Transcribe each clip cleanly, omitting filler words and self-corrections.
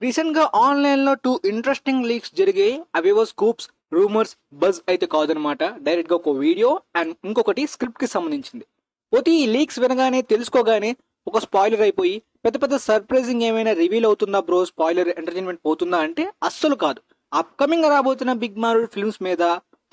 Recent గా online లో 2 interesting leaks జరిగాయి. అవేవో స్కూప్స్, రూమర్స్, బజ్ అయితే కాదనమాట. డైరెక్ట్ గా ఒక వీడియో అండ్ ఇంకొకటి స్క్రిప్ట్ కి సంబంధించింది. పోతే ఈ లీక్స్ వినగానే తెలుసుకోగానే ఒక స్పాయిలర్ అయిపోయి పెద్ద పెద్ద సర్ప్రైజింగ్ ఏమైనా రివీల్ అవుతుందా బ్రో, స్పాయిలర్ ఎంటర్టైన్మెంట్ పోతుందా అంటే అస్సలు కాదు. అప్కమింగ్ రాబోతున్న బిగ్ మార్వెల్ ఫిల్మ్స్ మీద,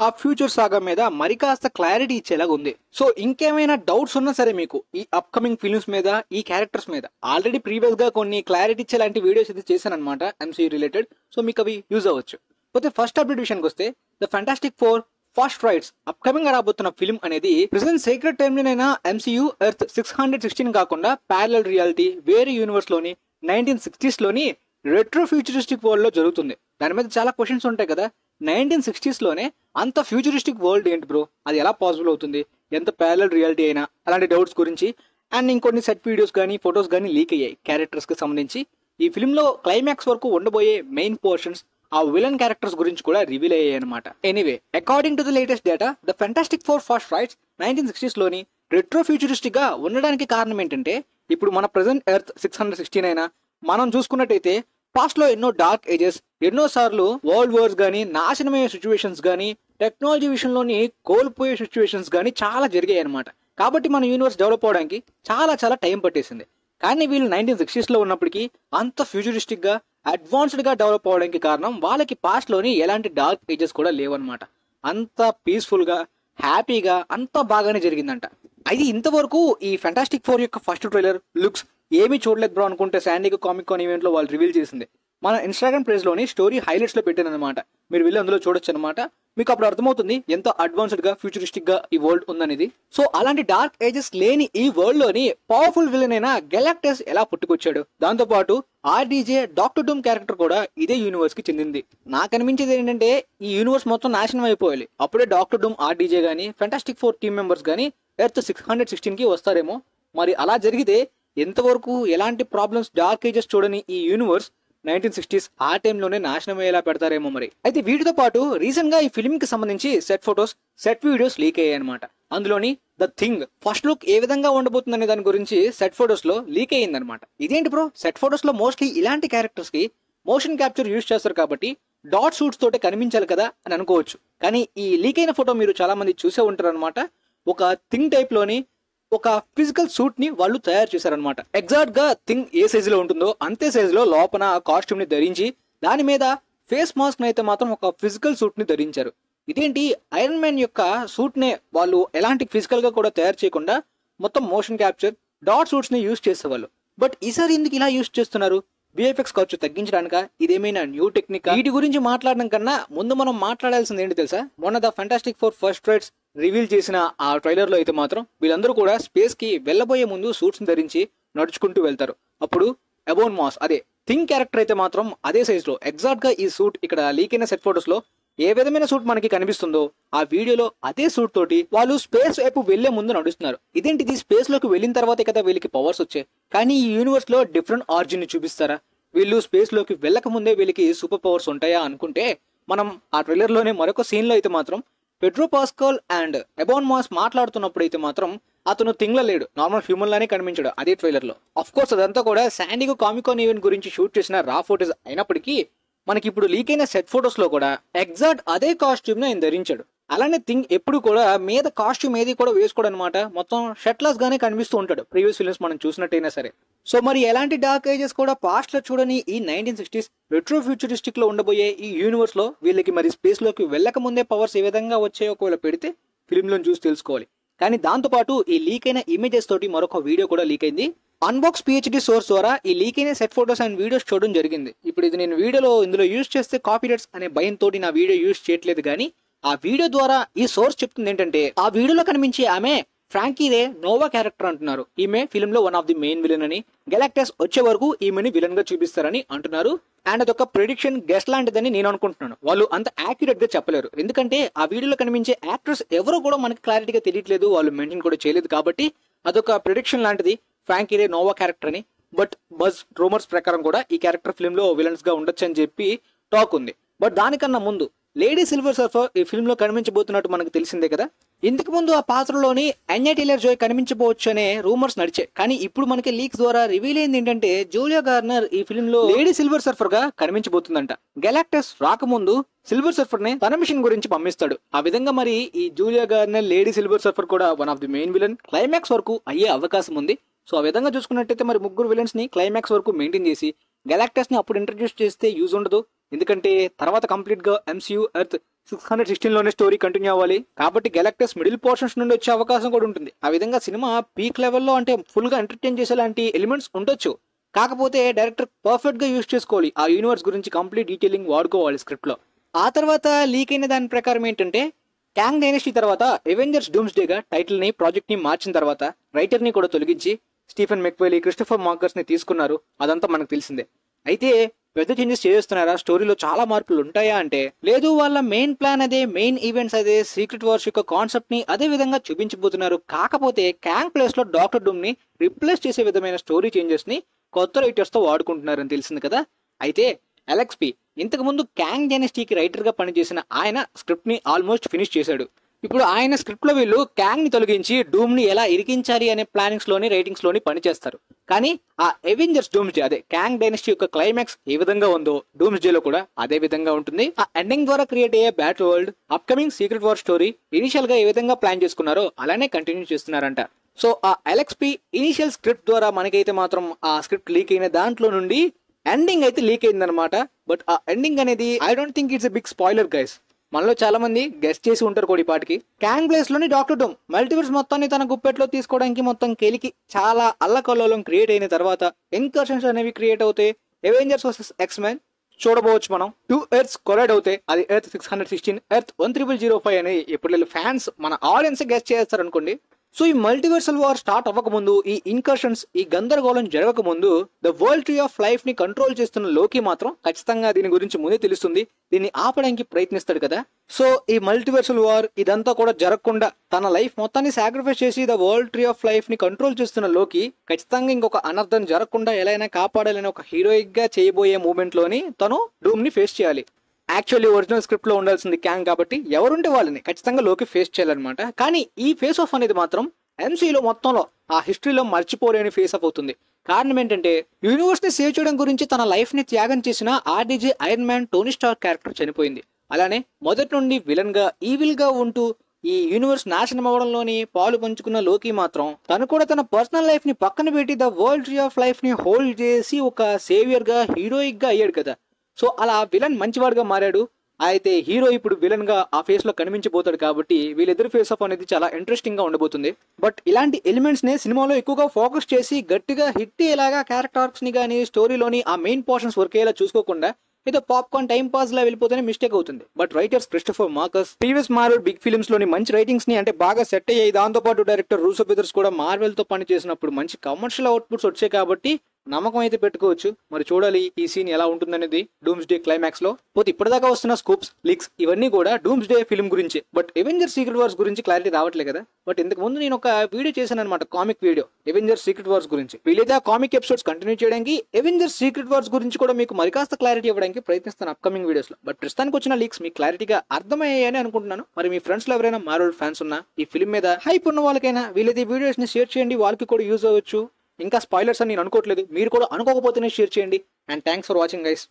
ఆ ఫ్యూచర్ సాగా మీద మరి కాస్త క్లారిటీ ఇచ్చేలాగా ఉంది. సో ఇంకేమైనా డౌట్స్ ఉన్నా సరే మీకు ఈ అప్కమింగ్ ఫిల్మ్స్ మీద, ఈ క్యారెక్టర్స్ మీద ఆల్రెడీ ప్రీవియస్ గా కొన్ని క్లారిటీ ఇచ్చేలాంటి వీడియోస్ అయితే చేశాను అనమాట ఎంసీయూ రిలేటెడ్. సో మీకు అవి యూజ్ అవ్వచ్చు. పోతే ఫస్ట్ అప్డేట్ విషయానికి వస్తే the fantastic four first rights upcoming రాబోతున్న ఫిల్మ్ అనేది ప్రెసెంట్ సీక్రెట్ టైమ్ లోనైనా ఎంసీయూ ఎర్త్ 616 కాకుండా ప్యారలల్ రియాలిటీ వేరే యూనివర్స్ లోని 1960s లోని రెట్రో ఫ్యూచరిస్టిక్ వరల్డ్ లో జరుగుతుంది. దాని మీద చాలా క్వశ్చన్స్ ఉంటాయి కదా. 1960s లోనే అంత ఫ్యూచరిస్టిక్ వరల్డ్ ఏంటి బ్రో, అది ఎలా పాసిబుల్ అవుతుంది, ఎంత ప్యారలల్ రియాలిటీ అయినా, అలాంటి డౌట్స్ గురించి అండ్ ఇంకొన్ని సెట్ వీడియోస్ కానీ ఫొటోస్ కానీ లీక్ అయ్యాయి క్యారెక్టర్స్ కి సంబంధించి. ఈ ఫిల్మ్ లో క్లైమాక్స్ వరకు ఉండబోయే మెయిన్ పోర్షన్స్, ఆ విలన్ క్యారెక్టర్స్ గురించి కూడా రివీల్ అయ్యాయి అనమాట. Anyway, according to the latest data, the fantastic four first rights 1960s లోని రెట్రో ఫ్యూచరిస్టిక్ గా ఉండడానికి కారణం ఏంటంటే, ఇప్పుడు మన ప్రెసెంట్ ఎర్త్ 616 అయినా మనం చూసుకున్నట్టయితే పాస్ట్ లో ఎన్నో డార్క్ ఏజెస్, ఎన్నో సార్లు వరల్డ్ వార్స్ గానీ, నాశనమయ్యే సిచ్యువేషన్స్ గానీ, టెక్నాలజీ విషయంలోని కోల్పోయే సిచ్యువేషన్స్ గానీ చాలా జరిగాయి అనమాట. కాబట్టి మన యూనివర్స్ డెవలప్ అవడానికి చాలా టైం పట్టేసింది. కానీ వీళ్ళు 1960s లో ఉన్నప్పటికీ అంత ఫ్యూచరిస్టిక్ గా, అడ్వాన్స్డ్ గా డెవలప్ అవడానికి కారణం వాళ్ళకి పాస్ట్ లోని ఎలాంటి డార్క్ ఏజెస్ కూడా లేవన్నమాట. అంత పీస్ఫుల్ గా, హ్యాపీగా, అంత బాగానే జరిగిందంట. అయితే ఇంతవరకు ఈ ఫెంటాస్టిక్ ఫోర్ యొక్క ఫస్ట్ ట్రైలర్ లుక్స్ ఏమీ చూడలేదు బ్రో అనుకుంటే శాండిగో కామిక్ కాన్ ఈవెంట్ లో వాళ్ళు రివీల్ చేసింది. మన ఇన్స్టాగ్రామ్ పేజ్ లోని స్టోరీ హైలైట్స్ లో పెట్టాను అనమాట. మీరు వెళ్ళి అందులో చూడొచ్చు అనమాట. మీకు అప్పుడు అర్థమవుతుంది ఎంత అడ్వాన్స్డ్ గా, ఫ్యూచరిస్టిక్ గా ఈ వరల్డ్ ఉందనేది. సో అలాంటి డార్క్ ఏజెస్ లేని ఈ వరల్డ్ లోని పవర్ఫుల్ విలన్ అయిన గెలాక్టస్ ఎలా పుట్టుకొచ్చాడు, దాంతో పాటు ఆర్డీజే డాక్టర్ డూమ్ క్యారెక్టర్ కూడా ఇదే యూనివర్స్ కి చెందింది. నాకు అనిపించేది ఏంటంటే ఈ యూనివర్స్ మొత్తం నాశనం అయిపోవాలి, అప్పుడే డాక్టర్ డూమ్, ఆర్డీజే గానీ, ఫెంటాస్టిక్ ఫోర్ టీమ్ మెంబర్స్ గానీ ఎర్త్ 616 కి వస్తారేమో. మరి అలా జరిగితే ఎంతవరకు ఎలాంటి ప్రాబ్లమ్స్, డార్క్ ఏజెస్ చూడని ఈ యూనివర్స్ 1960s ఆ టైంలోనే నాశనం అయ్యేలా పెడతారేమో మరి. అయితే వీటితో పాటు రీసెంట్ గా ఈ ఫిల్మ్ కి సంబంధించి set photos, set videos leak అయ్యాయి అనమాట. అందులోని ద థింగ్ ఫస్ట్ లుక్ ఏ విధంగా ఉండబోతుందనే దాని గురించి సెట్ ఫొటోస్ లో లీక్ అయ్యింది అనమాట. ఇదేంటి బ్రో, సెట్ ఫొటోస్ లో మోస్ట్లీ ఇలాంటి క్యారెక్టర్స్ కి మోషన్ క్యాప్చర్ యూజ్ చేస్తారు కాబట్టి డాట్ షూట్స్ తోటే కనిపించాలి కదా అని అనుకోవచ్చు. కానీ ఈ లీక్ అయిన ఫోటో మీరు చాలా మంది చూసే ఉంటారు అనమాట. ఒక థింగ్ టైప్ లోని ఒక ఫిజికల్ సూట్ ని వాళ్ళు తయారు చేశారనమాట. ఎగ్జాక్ట్ గా థింగ్ ఏ సైజ్ లో ఉంటుందో అంతే సైజ్ లో లోపల కాస్ట్యూమ్ ని ధరించి, దాని మీద ఫేస్ మాస్క్ అయితే మాత్రం ఒక ఫిజికల్ సూట్ ని ధరించారు. ఇదేంటి, ఐరన్ మ్యాన్ యొక్క సూట్ నే వాళ్ళు ఎలాంటి ఫిజికల్ గా కూడా తయారు చేయకుండా మొత్తం మోషన్ క్యాప్చర్, డాట్ సూట్స్ ని యూజ్ చేసేవాళ్ళు. బట్ ఈసారి ఎందుకు ఇలా యూజ్ చేస్తున్నారు? విఎఫ్ఎక్స్ ఖర్చు తగ్గించడానిక, ఇదేమైనా న్యూ టెక్నిక్? వీటి గురించి మాట్లాడడం కన్నా ముందు మనం మాట్లాడాల్సింది ఏంటి తెలుసా? మొన్న the fantastic four first rights reveal చేసిన ఆ ట్రైలర్ లో అయితే మాత్రం వీళ్ళందరూ కూడా స్పేస్ కి వెళ్లబోయే ముందు సూట్స్ ని ధరించి నడుచుకుంటూ వెళ్తారు. అప్పుడు ఎబోన్ మాస్, అదే థింగ్ క్యారెక్టర్ అయితే మాత్రం అదే సైజ్ లో ఎగ్జాక్ట్ గా ఈ సూట్ ఇక్కడ లీక్ అయిన సెట్ ఫోటోస్ లో ఏ విధమైన సూట్ మనకి కనిపిస్తుందో ఆ వీడియోలో అదే సూట్ తోటి వాళ్ళు స్పేస్ వైపు వెళ్లే ముందు నడుస్తున్నారు. ఇదేంటిది, స్పేస్ లోకి వెళ్ళిన తర్వాతే కదా వీళ్ళకి పవర్స్ వచ్చాయి. కానీ ఈ యూనివర్స్ లో డిఫరెంట్ ఆరిజిన్ ని చూపిస్తారా? వీళ్ళు స్పేస్ లోకి వెళ్ళక ముందే వీళ్ళకి సూపర్ పవర్స్ ఉంటాయా అనుకుంటే, మనం ఆ ట్రైలర్ లోనే మరొక సీన్ లో అయితే మాత్రం పెడ్రో పాస్కల్ అండ్ ఎబాన్ మాస్ మాట్లాడుతున్నప్పుడు అయితే మాత్రం అతను థింగ్ లో లేడు, నార్మల్ హ్యూమన్ లానే కనిపించాడు అదే ట్రైలర్ లో. అఫ్ కోర్స్ అదంతా కూడా శాండిగో కామిక్ కాన్ ఈవెంట్ గురించి షూట్ చేసిన రా ఫోటోస్ అయినప్పటికీ మనకి ఇప్పుడు లీక్ అయిన సెట్ ఫొటోస్ లో కూడా ఎగ్జాక్ట్ అదే కాస్ట్యూమ్ ని ఆయన ధరించాడు. అలానే థింగ్ ఎప్పుడు కూడా మీద కాస్ట్యూమ్ ఏది కూడా వేసుకోడు అనమాట. మొత్తం షర్ట్లెస్ గానే కనిపిస్తూ ఉంటాడు ప్రీవియస్ ఫిల్మ్స్ మనం చూసినట్టయినా సరే. సో మరి ఎలాంటి డార్క్ ఏజెస్ కూడా పాస్ట్ లో చూడని ఈ 1960s రెట్రో ఫ్యూచరిస్టిక్ లో ఉండబోయే ఈ యూనివర్స్ లో వీళ్ళకి మరి స్పేస్ లోకి వెళ్ళక ముందే పవర్స్ ఏ విధంగా వచ్చాయో ఒకవేళ పెడితే ఫిల్మ్ లో చూసి తెలుసుకోవాలి. కానీ దాంతో పాటు ఈ లీక్ అయిన ఇమేజెస్ తోటి మరొక వీడియో కూడా లీక్ అయింది. అన్బాక్స్ పిహెచ్డి సోర్స్ ద్వారా ఈ లీక్ అయిన సెట్ ఫోటోస్ అండ్ వీడియోస్ చూడడం జరిగింది. ఇప్పుడు ఇది నేను ఇందులో యూజ్ చేస్తే కాపీరైట్స్ అనే భయంతో నా వీడియో యూజ్ చేయట్లేదు. కానీ ఆ వీడియో ద్వారా ఈ సోర్స్ చెప్తుంది ఏంటంటే, ఆ వీడియోలో కనిపించే ఆమె ఫ్రాంకీ రే నోవా క్యారెక్టర్ అంటున్నారు. ఈమె ఫిల్మ్ లో one of the main villain అని, గెలాక్టస్ వచ్చే వరకు ఈమెని విలన్ గా చూపిస్తారని అంటున్నారు. అండ్ అదొక ప్రిడిక్షన్ గెస్ట్ లాంటిదని నేను అనుకుంటున్నాను. వాళ్ళు అంత యాక్యురేట్ గా చెప్పలేరు, ఎందుకంటే ఆ వీడియోలో కనిపించే యాక్టర్స్ ఎవరో కూడా మనకి క్లారిటీగా తెలియట్లేదు, వాళ్ళు మెన్షన్ కూడా చేయలేదు. కాబట్టి అదొక ప్రిడిక్షన్ లాంటిది, ఫ్రాంకీ రే నోవా క్యారెక్టర్ అని. బట్ బజ్ రూమర్స్ ప్రకారం కూడా ఈ క్యారెక్టర్ ఫిల్మ్ లో విలన్స్ గా ఉండొచ్చు అని చెప్పి టాక్ ఉంది. బట్ దానికన్నా ముందు లేడీ సిల్వర్ సర్ఫర్ ఈ ఫిల్మ్ లో కనిపించబోతున్నట్టు మనకు తెలిసిందే కదా. ఇంతకు ముందు ఆ పాత్రలోని అన్యా టేలర్ జోయ్ కనిపించబోవచ్చు అనే రూమర్స్ నడిచాయి. కానీ ఇప్పుడు మనకి లీక్స్ ద్వారా రివీల్ అయింది ఏంటంటే జూలియా గార్నర్ ఈ ఫిల్మ్ లో లేడీ సిల్వర్ సర్ఫర్ గా కనిపించబోతుందంట. గెలాక్టస్ రాకముందు సిల్వర్ సర్ఫర్ ని తన మిషన్ గురించి పంపిస్తాడు. ఆ విధంగా మరి ఈ Julia Garner lady silver surfer కూడా one of the main villain climax వరకు అయ్యే అవకాశం ఉంది. సో ఆ విధంగా చూసుకున్నట్టయితే మరి ముగ్గురు విలన్స్ ని క్లైమాక్స్ వరకు మెయింటైన్ చేసి గెలాక్టస్ ని అప్పుడు ఇంట్రడ్యూస్ చేస్తే యూజ్ ఉండదు. ఎందుకంటే తర్వాత కంప్లీట్ గా MCU ఎర్త్ 616 లోనే స్టోరీ కంటిన్యూ అవ్వాలి. కాబట్టి గెలాక్టస్ మిడిల్ పోర్షన్స్ నుండి వచ్చే అవకాశం కూడా ఉంటుంది. ఆ విధంగా సినిమా పీక్ లెవెల్లో అంటే ఫుల్ గా ఎంటర్టైన్ చేసేలాంటి ఎలిమెంట్స్ ఉండొచ్చు. కాకపోతే డైరెక్టర్ పర్ఫెక్ట్ గా యూజ్ చేసుకోవాలి. ఆ యూనివర్స్ గురించి కంప్లీట్ డీటెయిలింగ్ వాడుకోవాలి స్క్రిప్ట్ లో. ఆ తర్వాత లీక్ అయిన దాని ప్రకారం ఏంటంటే కాంగ్ డైనస్టీ తర్వాత అవెంజర్స్ డూమ్స్డే గా టైటిల్ ని ప్రాజెక్ట్ ని మార్చిన తర్వాత రైటర్ ని కూడా తొలగించి స్టీఫెన్ మెక్వెలీ, క్రిస్టోఫర్ మార్కర్స్ ని తీసుకున్నారు. అదంతా మనకు తెలిసిందే. అయితే పెద్ద చేంజెస్ చేస్తున్నారా, స్టోరీలో చాలా మార్పులు ఉంటాయా అంటే లేదు. వాళ్ళ మెయిన్ ప్లాన్ అదే, మెయిన్ ఈవెంట్స్ అదే, సీక్రెట్ వార్స్ యొక్క కాన్సెప్ట్ ని అదే విధంగా చూపించబోతున్నారు. కాకపోతే కాంగ్ ప్లేస్ లో డాక్టర్ డూమ్ ని రిప్లేస్ చేసే విధమైన స్టోరీ చేంజెస్ ని కొత్త రైటర్స్ తో వాడుకుంటున్నారని తెలిసింది కదా. అయితే అలెక్స్ పి ఇంతకు ముందు కాంగ్ డైనస్టీకి రైటర్ గా పనిచేసిన ఆయన స్క్రిప్ట్ ని ఆల్మోస్ట్ ఫినిష్ చేశాడు. ఇప్పుడు ఆయన స్క్రిప్ట్ లో వీళ్ళు క్యాంగ్ ని తొలగించి డూమ్ ని ఎలా ఇరికించాలి అనే ప్లానింగ్స్ లోని రైటింగ్స్ లోని పనిచేస్తారు. కానీ ఆ అవెంజర్స్ డూమ్స్డే అదే కాంగ్ డైనస్టీ యొక్క క్లైమాక్స్ ఏ విధంగా ఉందో డూమ్స్డే లో కూడా అదే విధంగా ఉంటుంది. ఆ ఎండింగ్ ద్వారా క్రియేట్ అయ్యే battle world, upcoming secret war story initial గా ఏ విధంగా ప్లాన్ చేసుకున్నారో అలానే కంటిన్యూ చేస్తున్నారంట. సో ఆ అలెక్స్ పి ఇనిషియల్ స్క్రిప్ట్ ద్వారా మనకైతే మాత్రం ఆ స్క్రిప్ట్ లీక్ అయిన దాంట్లో నుండి ఎండింగ్ అయితే లీక్ అయిందనమాట. బట్ ఆ ఎండింగ్ అనేది I don't think it's a big spoiler guys. మనలో చాలా మంది గెస్ట్ చేసి ఉంటారు కూడా ఈ పాటికి. కాంగ్ ప్లేస్ లోని డాక్టర్ డూమ్ మల్టీవర్స్ మొత్తాన్ని తన గుప్పెట్లో తీసుకోవడానికి మొత్తం కెలికి చాలా అల్లకల్లోలం క్రియేట్ అయిన తర్వాత ఇన్కర్షన్స్ అనేవి క్రియేట్ అవుతాయి. అవెంజర్స్ వర్సెస్ X-Men చూడబోవచ్చు మనం. 2 ఎర్త్స్ కొలైడ్ అవుతాయి. అది ఎర్త్ 616, ఎర్త్ 1005 అని ఇప్పుడు ఫ్యాన్స్ మన ఆడియన్స్ గెస్ట్ చేస్తారు అనుకోండి. సో ఈ మల్టీవర్సల్ వార్ స్టార్ట్ అవ్వకముందు, ఈ ఇన్కర్షన్స్, ఈ గందరగోళం జరగక ముందు the world tree of life ని కంట్రోల్ చేస్తున్న లోకి మాత్రం ఖచ్చితంగా దీని గురించి ముందే తెలుస్తుంది. దీన్ని ఆపడానికి ప్రయత్నిస్తాడు కదా. సో ఈ మల్టీవర్సల్ వార్ ఇదంతా కూడా జరగకుండా తన లైఫ్ మొత్తాన్ని సాక్రిఫైస్ చేసి the world tree of life ని కంట్రోల్ చేస్తున్న లోకి ఖచ్చితంగా ఇంకొక అనర్థం జరగకుండా ఎలా అయినా కాపాడాలని ఒక హీరోయిక్ గా చేయబోయే మూమెంట్ లోని తను డూమ్ ని ఫేస్ చేయాలి. యాక్చువల్లీ ఒరిజినల్ స్క్రిప్ట్ లో ఉండాల్సింది క్యాంగ్ కాబట్టి ఎవరుంటే వాళ్ళని ఖచ్చితంగా లోకి ఫేస్ చేయాలన్నమాట. కానీ ఈ ఫేస్ ఆఫ్ అనేది మాత్రం MCUలో మొత్తంలో ఆ హిస్టరీలో మర్చిపోలేని ఫేస్ ఆఫ్ అవుతుంది. కారణం ఏంటంటే యూనివర్స్ ని సేవ్ చేయడం గురించి తన లైఫ్ ని త్యాగం చేసిన RDJ Iron Man Tony Stark character చనిపోయింది. అలానే మొదటి నుండి విలన్ గా ఈవిల్ గా ఉంటూ ఈ యూనివర్స్ నాశనం అవ్వడంలోని పాలు పంచుకున్న లోకి మాత్రం తను కూడా తన పర్సనల్ లైఫ్ ని పక్కన పెట్టి the world tree of life ని హోల్డ్ చేసి ఒక సేవియర్ గా, హీరోయిక్ గా అయ్యాడు కదా. సో అలా విలన్ మంచివాడుగా మారాడు. అయితే హీరో ఇప్పుడు విలన్ గా ఆ ఫేస్ లో కనిపించబోతాడు. కాబట్టి వీళ్ళిద్దరు ఫేస్ ఆఫ్ అనేది చాలా ఇంట్రెస్టింగ్ గా ఉండబోతుంది. బట్ ఇలాంటి ఎలిమెంట్స్ ని సినిమాలో ఎక్కువగా ఫోకస్ చేసి గట్టిగా హిట్ అయ్యేలాగా క్యారెక్టర్ ఆర్క్స్ ని కానీ స్టోరీలోని ఆ మెయిన్ పోర్షన్స్ వర్క్ అయ్యేలా చూసుకోకుండా ఏదో పాప్కార్న్ టైం పాస్ లా వెళ్ళిపోతేనే మిస్టేక్ అవుతుంది. But writers Christopher Markus previous Marvel big films లోని మంచి రైటింగ్స్ ని అంటే బాగా సెట్ అయ్యాయి. దాంతో పాటు డైరెక్టర్ రూసో బ్రదర్స్ కూడా మార్వెల్ తో పని చేసినప్పుడు మంచి కమర్షియల్ అవుట్పుట్స్ వచ్చాయి. కాబట్టి నమ్మకం అయితే పెట్టుకోవచ్చు. మరి చూడాలి ఈ సీన్ ఎలా ఉంటుందనేది డూమ్స్డే క్లైమాక్స్ లో. పోతే ఇప్పటిదాకా వస్తున్న స్కూప్స్, లీక్స్ ఇవన్నీ కూడా డూమ్స్డే ఫిల్మ్ గురించి. బట్ అవెంజర్స్ సీక్రెట్ వార్స్ గురించి క్లారిటీ రావట్లేదు కదా. బట్ ఇంతకు ముందు నేను ఒక వీడియో చేశాను అనమాట, comic video Avengers secret wars గురించి. వీలైతే ఆ కామిక్ ఎపిసోడ్స్ కంటిన్యూ చేయడానికి అవెంజర్స్ సీక్రెట్ వార్స్ గురించి కూడా మీకు మరికాస్త క్లారిటీ ఇవ్వడానికి ప్రయత్నిస్తాను అప్కమింగ్ వీడియోస్ లో. బట్ ప్రస్తుతానికి వచ్చిన లీక్స్ మీకు క్లారిటీగా అర్థమయ్యాయని అనుకుంటున్నాను. మరి మీ ఫ్రెండ్స్ లో ఎవరైనా మార్వెల్ ఫ్యాన్స్ ఉన్నా, ఈ ఫిల్మ్ మీద హైప్ ఉన్న వాళ్ళకైనా వీలైతే వీడియోస్ ని షేర్ చేయండి. వాళ్ళకి కూడా యూజ్ అవ్వచ్చు. ఇంకా స్పాయిలర్స్ అని నేను అనుకోవట్లేదు, మీరు కూడా అనుకోకపోతేనే షేర్ చేయండి. And thanks for watching guys.